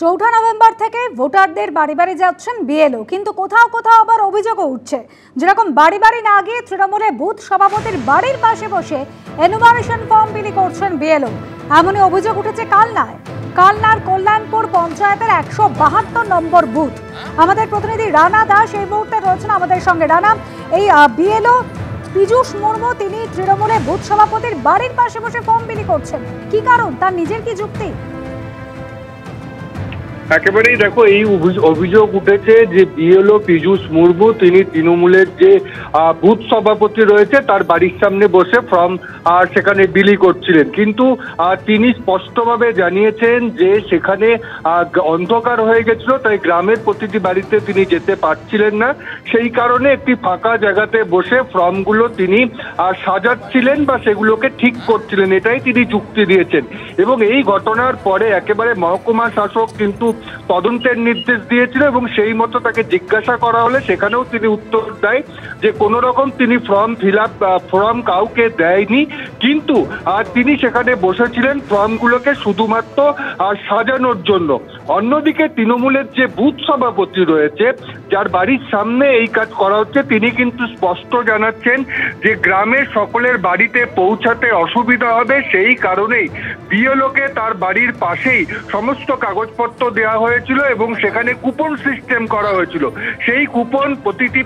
চৌঠা নভেম্বর থেকে ভোটারদের বাড়ি বাড়ি যাচ্ছেন বিএলও, কিন্তু কোথাও কোথাও আবার অভিযোগও উঠছে, যেরকম বাড়ি বাড়ি না গিয়ে তৃণমূলে বুথ সভাপতির বাড়ির পাশে বসে এনুমারেশন ফর্ম বিলি করছেন বিএলও। এমনই অভিযোগ উঠেছে কালনার কল্যাণপুর পঞ্চায়েতের 172 নম্বর বুথ। আমাদের প্রতিনিধি রানা দাস এই মুহূর্তে রয়েছেন আমাদের সঙ্গে। রানা, এই বিএলও পীযূষ মুর্মু তিনি তৃণমূলে বুথ সভাপতির বাড়ির পাশে বসে ফর্ম বিলি করছেন, কি কারণ? তার নিজের কি যুক্তি? একেবারেই দেখো, এই অভিযোগ উঠেছে যে বিএলও পীযূষ মুর্মু তিনি তৃণমূলের যে বুথ সভাপতি রয়েছে তার বাড়ির সামনে বসে ফর্ম সেখানে বিলি করছিলেন, কিন্তু তিনি স্পষ্টভাবে জানিয়েছেন যে সেখানে অন্ধকার হয়ে গেছিল, তাই গ্রামের প্রতিটি বাড়িতে তিনি যেতে পারছিলেন না। সেই কারণে একটি ফাঁকা জায়গাতে বসে ফর্মগুলো তিনি সাজাচ্ছিলেন বা সেগুলোকে ঠিক করছিলেন, এটাই তিনি যুক্তি দিয়েছেন। এবং এই ঘটনার পরে একেবারে মহকুমা শাসক কিন্তু তদন্তের নির্দেশ দিয়েছিল এবং সেই মতো তাকে জিজ্ঞাসা করা হলে সেখানেও তিনি উত্তর দেয় যে কোনো রকম তিনি ফর্ম কাউকে দেয়নি, কিন্তু তিনি সেখানে বসেছিলেন ফর্মগুলোকে শুধুমাত্র সাজানোর জন্য। অন্যদিকে তৃণমূলের যে বুথ সভাপতি রয়েছে যার বাড়ির সামনে এই কাজ করা হচ্ছে, তিনি কিন্তু স্পষ্ট জানাচ্ছেন যে গ্রামের সকলের বাড়িতে পৌঁছাতে অসুবিধা হবে, সেই কারণেই বিএলওকে তার বাড়ির পাশেই সমস্ত কাগজপত্র দেওয়া হয়েছিল এবং সেখানে কুপন সিস্টেম করা হয়েছিল। সেই কুপন প্রতিটি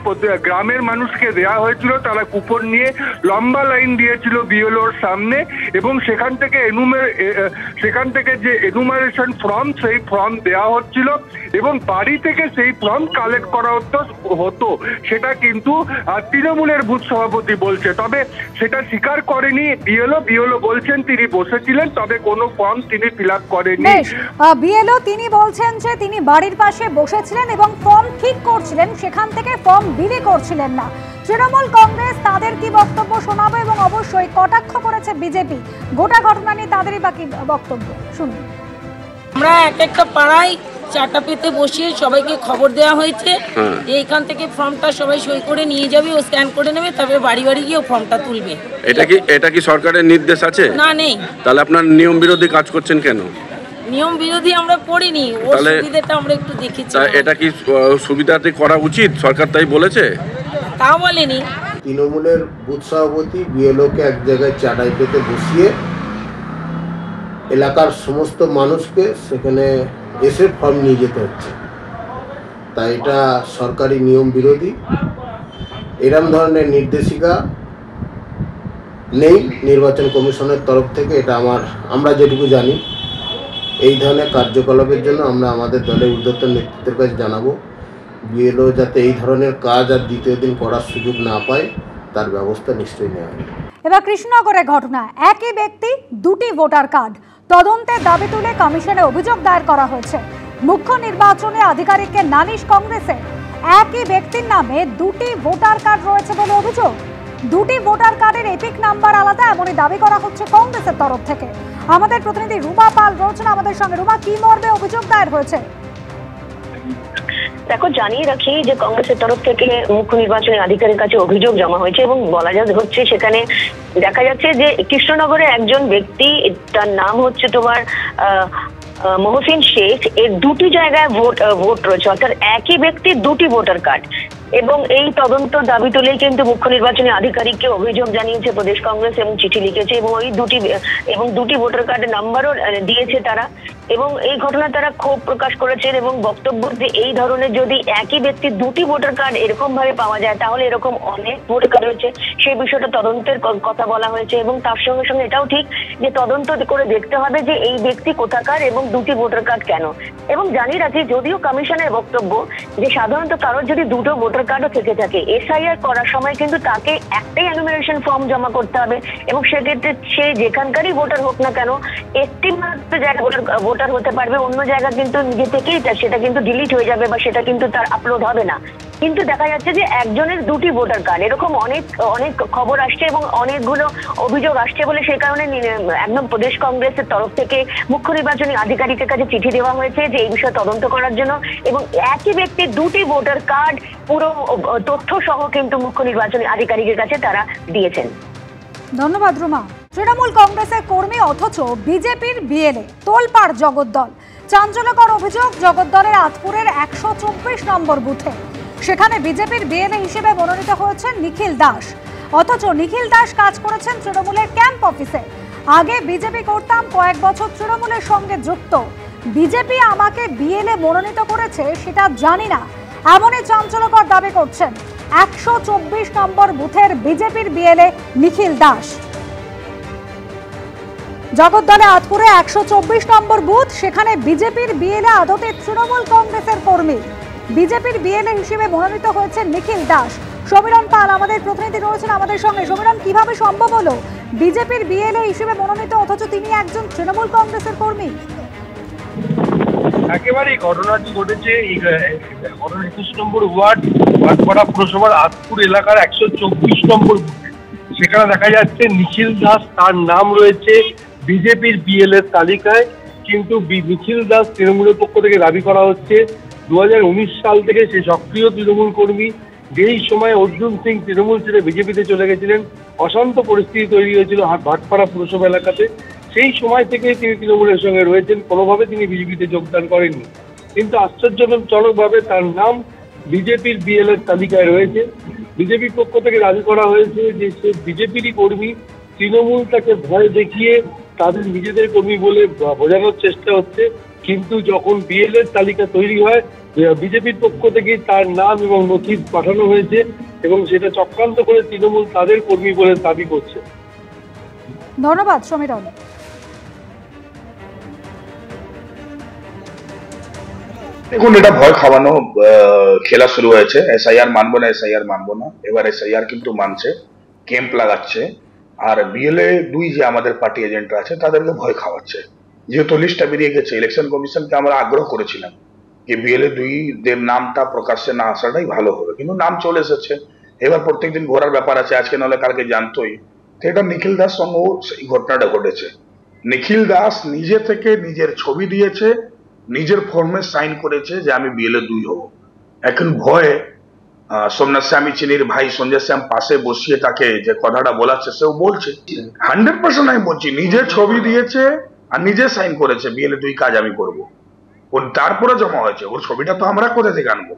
গ্রামের মানুষকে দেওয়া হয়েছিল, তারা কুপন নিয়ে লম্বা লাইন দিয়েছিল বিএলওর সামনে এবং সেখান থেকে যে এনুমারেশন ফর্ম সেই ফর্ম দেওয়া হচ্ছিল এবং বাড়ি থেকে সেই ফর্ম কালেক্ট করা হতো। সেটা কিন্তু তৃণমূলের বুথ সভাপতি বলছে, তবে সেটা স্বীকার করেনি বিএলও বলছেন তিনি বসেছিলেন, তবে কোনো ফর্ম তিনি ফিল আপ করেননি। বিএলও তিনি বলছেন যে তিনি বাড়ির পাশে বসেছিলেন এবং ফর্ম ঠিক করছিলেন, সেখান থেকে ফর্ম বিলি করছিলেন না। তৃণমূল কংগ্রেস তাদের কি বক্তব্য শোনাবো এবং অবশ্যই কটাক্ষ করেছে বিজেপি। গোটা ঘটনা নিয়ে তাদেরই বাকি বক্তব্য শুনুন। আমরা একটা পাড়ায় চারটা পেতে বসিয়ে সবাইকে খবর দেওয়া হয়েছে যে এইখান থেকে ফর্মটা সবাই সই করে নিয়ে যাবে, ও স্ক্যান করে নেবে, তবে বাড়ি বাড়ি গিয়ে ফর্মটা তুলবে। এটা কি সরকারের নির্দেশ আছে? না, নেই। তাহলে আপনার নিয়ম বিরোধী কাজ করছেন কেন? নিয়ম বিরোধী আমরা করিনি, ওর সুবিধাটা আমরা একটু দেখেছি। এটা কি সুবিধাতে করা উচিত? সরকার তাই বলেছে? তা বলেনি। তৃণমূলের বুথ সভাপতি বিএলওকে এক জায়গায় চাটাই পেতে বসিয়ে এলাকার সমস্ত মানুষকে সেখানে এসে ফর্ম নিয়ে যেতে হচ্ছে, তাই এটা সরকারি নিয়ম বিরোধী। এরম ধরনের নির্দেশিকা নেই নির্বাচন কমিশনের তরফ থেকে, এটা আমরা যেটুকু জানি। এই ধরনের কার্যকলাপের জন্য আমরা আমাদের দলের ঊর্ধ্বতন নেতৃত্বের কাছে জানাবো, বিএলও যাতে এই ধরনের কাজ আর দ্বিতীয় দিন করার সুযোগ না পায় তার ব্যবস্থা নিশ্চয়ই নেওয়া হবে। এবার কৃষ্ণনগরের ঘটনা, একই ব্যক্তি দুটি ভোটার কার্ড, তদন্তের দাবি তুলে কমিশনে অভিযোগ দায়ের করা হয়েছে। মুখ্য নির্বাচনী আধিকারিককে নালিশ কংগ্রেসের। একই ব্যক্তির নামে দুটি ভোটার কার্ড রয়েছে বলে অভিযোগ। দুটি ভোটার কার্ডের এপিক নাম্বার আলাদা, এমনই দাবি করা হচ্ছে কংগ্রেসের তরফ থেকে। আমাদের প্রতিনিধি রুমা পাল রয়েছেন আমাদের সঙ্গে। রুমা, কি মর্মে অভিযোগ দায়ের হয়েছে? দেখো, জানিয়ে রাখি যে কংগ্রেসের তরফ থেকে মুখ্য নির্বাচনী আধিকারিকের কাছে অভিযোগ জমা হয়েছে এবং বলা হচ্ছে সেখানে দেখা যাচ্ছে যে কৃষ্ণনগরে একজন ব্যক্তি, তার নাম হচ্ছে তোমার মহসিন শেখ, এর দুটি জায়গায় ভোট রয়েছে, অর্থাৎ একই ব্যক্তির দুটি ভোটার কার্ড। এবং এই তদন্ত দাবি তুলেই কিন্তু মুখ্য নির্বাচনী আধিকারিককে অভিযোগ জানিয়েছে প্রদেশ কংগ্রেস এবং চিঠি লিখেছে এবং দুটি ভোটার কার্ডের নাম্বারও দিয়েছে তারা। এবং এই ঘটনায় তারা ক্ষোভ প্রকাশ করেছেন এবং বক্তব্য যে এই ধরনের যদি একই ব্যক্তির দুটি ভোটার কার্ড এরকম ভাবে পাওয়া যায় তাহলে এরকম অনেক ভোটার কার্ড রয়েছে, সেই বিষয়টা তদন্তের কথা বলা হয়েছে। এবং তার সঙ্গে সঙ্গে এটাও ঠিক যে তদন্ত করে দেখতে হবে যে এই ব্যক্তি কোথাকার এবং দুটি ভোটার কার্ড কেন। এবং জানিয়ে রাখি, যদিও কমিশনের বক্তব্য যে সাধারণত কারোর যদি দুটো ভোটার কার্ডও থেকে থাকে, এসআইআর করার সময় কিন্তু তাকে একটাই এনুমারেশন ফর্ম জমা করতে হবে এবং সেক্ষেত্রে সে যেখানকারই ভোটার হোক না কেন একটি মাত্র জায়গায় ভোটার হতে পারবে, অন্য জায়গা কিন্তু নিজে থেকেই সেটা কিন্তু ডিলিট হয়ে যাবে বা সেটা কিন্তু তার আপলোড হবে না। কিন্তু দেখা যাচ্ছে যে একজনের দুটি ভোটার কার্ড, এরকম অনেক খবর আসছে এবং অনেকগুলো অভিযোগ আসছে বলে সেই কারণে একদম প্রদেশ কংগ্রেসের তরফ থেকে মুখ্য নির্বাচনী আধিকারিকের কাছে চিঠি দেওয়া হয়েছে যে এই বিষয়ে তদন্ত করার জন্য। এবং একই ব্যক্তির দুটি ভোটার কার্ড পুরো তথ্য সহ কিন্তু মুখ্য নির্বাচনী আধিকারিকের কাছে তারা দিয়েছেন। ধন্যবাদ রুমা। তৃণমূল কংগ্রেসের কর্মী অথচ বিজেপির বিএলএ, তোলপাড় জগদ্দল। চাঞ্চল্যকর অভিযোগ জগদ্দলের আতপুরের 124 নম্বর বুথে। সেখানে বিজেপির বিএলএ হিসেবে মনোনীত হয়েছেন নিখিল দাস। অথচ নিখিল দাস কাজ করেছেন তৃণমূলের ক্যাম্প অফিসে। আগে বিজেপি করতাম, কয়েক বছর তৃণমূলের সঙ্গে যুক্ত। বিজেপি আমাকে বিএলএ মনোনীত করেছে সেটা জানি না, এমনই চাঞ্চল্যকর দাবি করছেন 124 নম্বর বুথের বিজেপির বিএলএ নিখিল দাস। জগদ্দলে আতপুরে 124 নম্বর বুথ, সেখানে বিজেপির বিএলএ আদতে তৃণমূল কংগ্রেসের কর্মী। বিজেপির বিএলএ হিসেবে মনোনীত হয়েছে নিখিল দাস। সমীরণ পাল আমাদের প্রতিনিধি রয়েছেন আমাদের সঙ্গে। সমীরণ, কিভাবে সম্ভব হলো বিজেপির বিএলএ হিসেবে মনোনীত অথচ তিনি একজন তৃণমূল কংগ্রেসের কর্মী? একেবারে ঘটনাটি ঘটেছে 21 নম্বর ওয়ার্ড ভাটপাড়া পুরসভার আতপুর এলাকার 124 নম্বর বুথে। সেখানে দেখা যাচ্ছে নিখিল দাস, তার নাম রয়েছে বিজেপির বিএলএ তালিকায়, কিন্তু নিখিল দাস তৃণমূলের পক্ষ থেকে দাবি করা হচ্ছে 2019 সাল থেকে সে সক্রিয় তৃণমূল কর্মী। যেই সময় অর্জুন সিং তৃণমূল ছেড়ে বিজেপিতে চলে গেছিলেন, অশান্ত পরিস্থিতি তৈরি হয়েছিল ভাটপাড়া পুরসভা এলাকাতে, সেই সময় থেকে তিনি তৃণমূলের সঙ্গে রয়েছেন, কোনোভাবে তিনি বিজেপিতে যোগদান করেননি। কিন্তু আশ্চর্যজনকভাবে তার নাম বিজেপির বিএলএর তালিকায় রয়েছে। বিজেপির পক্ষ থেকে দাবি করা হয়েছে যে সে বিজেপিরই কর্মী, তৃণমূল তাকে ভয় দেখিয়ে তাদের নিজেদের কর্মী বলে বোঝানোর চেষ্টা হচ্ছে। কিন্তু যখন বিএলএর তালিকা তৈরি হয়, বিজেপির পক্ষ থেকে তার নাম এবং নথি পাঠানো হয়েছে এবং সেটা চক্রান্ত করে তৃণমূল তাদের কর্মী বলে দাবি করছে। ধন্যবাদ সমীরণ। দেখুন, এটা ভয় খাওয়ানো খেলা শুরু হয়েছে। এসআইআর মানবো না, এসআইআর মানবো না। এবার এসআইআর কিন্তু মানছে, ক্যাম্প লাগাচ্ছে, আর বিএলএ 2 যে আমাদের পার্টি এজেন্টরা আছে তাদেরকে ভয় খাওয়াচ্ছে। যেহেতু লিস্টটা বেরিয়ে গেছে, ইলেকশন কমিশনকে আমরা আগ্রহ করেছিলাম যে বিএলএ 2 দের নামটা প্রকাশ্যে না আসাটাই ভালো হবে, কিন্তু নাম চলে এসেছে। এবার প্রত্যেকদিন ঘোরার ব্যাপার আছে, আজকে নাহলে কালকে জানতোই। তো এটা নিখিল দাস সঙ্গেও সেই ঘটনাটা ঘটেছে। নিখিল দাস নিজে থেকে নিজের ছবি দিয়েছে, নিজের ফর্মে সাইন করেছে যে আমি বিএলএ 2 হব। এখন ভয়ে সোমনাথ স্বামী চিনির ভাই সঞ্জয় শ্যাম পাশে বসিয়ে তাকে যে কথাটা বলাচ্ছে, সেও বলছে 100% আমি বলছি, নিজে ছবি দিয়েছে আর নিজে সাইন করেছে বিএলএ 2 কাজ আমি করব। ওর তারপরে জমা হয়েছে, ওর ছবিটা তো আমরা কোথা থেকে আনবো?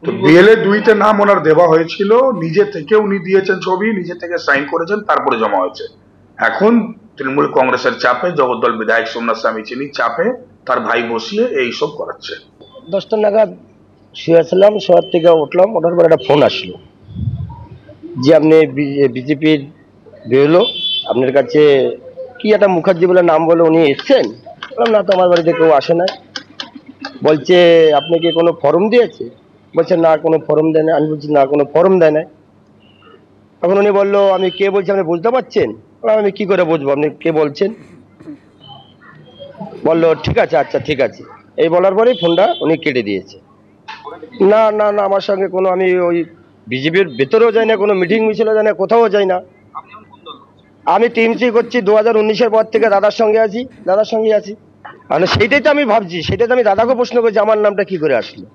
তো বিএলএ 2 নাম ওনার দেওয়া হয়েছিল, নিজে থেকে উনি দিয়েছেন ছবি, নিজে থেকে সাইন করেছেন, তারপরে জমা হয়েছে। এখন তৃণমূল কংগ্রেসের চাপে, জগদ্দল বিধায়ক সোমনাথ স্বামী চিনির চাপে তার ভাই বসিয়ে এইসব করাচ্ছে। 10টা নাগাদ শুয়েছিলাম, শোয়ার থেকে উঠলাম, ওঠার পর একটা ফোন আসলো যে আপনি বিজেপির বেরোলো, আপনার কাছে কি একটা মুখার্জি বলে নাম বলে উনি এসছেন। বললাম না, তো আমার বাড়িতে কেউ আসে না। বলছে আপনি কি কোনো ফর্ম দিয়েছে? বলছে না, কোনো ফর্ম দেয় না। আমি বলছি না, কোনো ফর্ম দেয় না। তখন উনি বললো আমি কে বলছি আপনি বুঝতে পারছেন? আমি কি করে বুঝবো আপনি কে বলছেন? বললো ঠিক আছে, আচ্ছা ঠিক আছে। এই বলার পরেই ফোনটা উনি কেটে দিয়েছে। না না না, আমার সঙ্গে কোনো, আমি ওই বিজেপির ভেতরেও যাই না, কোনো মিটিং মিছিলও যাই না, কোথাও যাই না। আমি টিএমসি করছি 2019-এর পর থেকে, দাদার সঙ্গে আছি। মানে সেইটাই তো আমি ভাবছি, সেটাই তো আমি দাদাকে প্রশ্ন করছি আমার নামটা কি করে আসলো।